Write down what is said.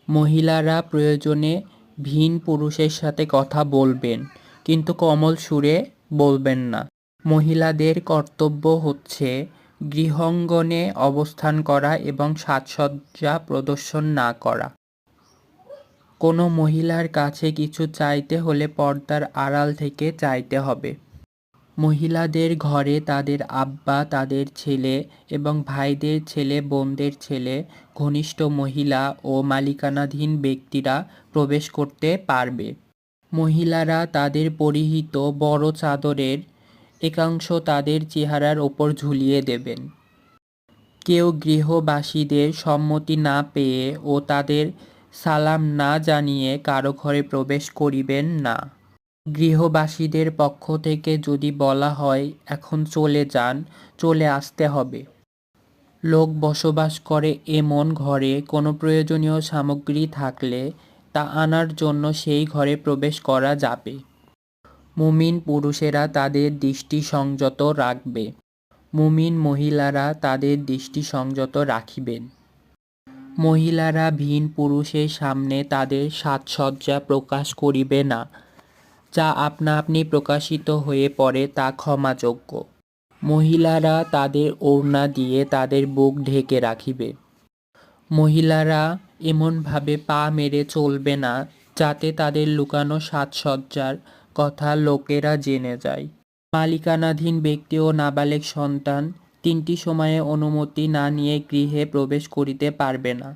মহিলারা প্রয়োজনে ভিন পুরুষের সাথে কথা বলবেন, কিন্তু কোমল সুরে বলবেন না। মহিলাদের কর্তব্য হচ্ছে গৃহাঙ্গনে অবস্থান করা এবং সাজসজ্জা প্রদর্শন না করা। কোনো মহিলার কাছে কিছু চাইতে হলে পর্দার আড়াল থেকে চাইতে হবে। মহিলাদের ঘরে তাদের আব্বা, তাদের ছেলে এবং ভাইদের ছেলে, বোনদের ছেলে, ঘনিষ্ঠ মহিলা ও মালিকানাধীন ব্যক্তিরা প্রবেশ করতে পারবে। মহিলারা তাদের পরিহিত বড় চাদরের একাংশ তাদের চেহারার ওপর ঝুলিয়ে দেবেন। কেউ গৃহবাসীদের সম্মতি না পেয়ে ও তাদের সালাম না জানিয়ে কারো ঘরে প্রবেশ করিবেন না। গৃহবাসীদের পক্ষ থেকে যদি বলা হয় এখন চলে যান, চলে আসতে হবে। লোক বসবাস করে এমন ঘরে কোনো প্রয়োজনীয় সামগ্রী থাকলে তা আনার জন্য সেই ঘরে প্রবেশ করা যাবে। মুমিন পুরুষেরা তাদের দৃষ্টি সংযত রাখবে, মুমিন মহিলারা তাদের দৃষ্টি সংযত রাখিবেন। মহিলারা ভিন পুরুষের সামনে তাদের সাজসজ্জা প্রকাশ করিবে না। যা আপনা আপনি প্রকাশিত হয়ে পড়ে তা ক্ষমাযোগ্য। মহিলারা তাদের ওড়না দিয়ে তাদের বুক ঢেকে রাখিবে। মহিলারা এমনভাবে পা মেরে চলবে না যাতে তাদের লুকানো সাজসজ্জার কথা লোকেরা জেনে যায়। মালিকানাধীন ব্যক্তি ও নাবালেগ সন্তান তিনটি সময়ে অনুমতি না নিয়ে গৃহে প্রবেশ করিতে পারবে না।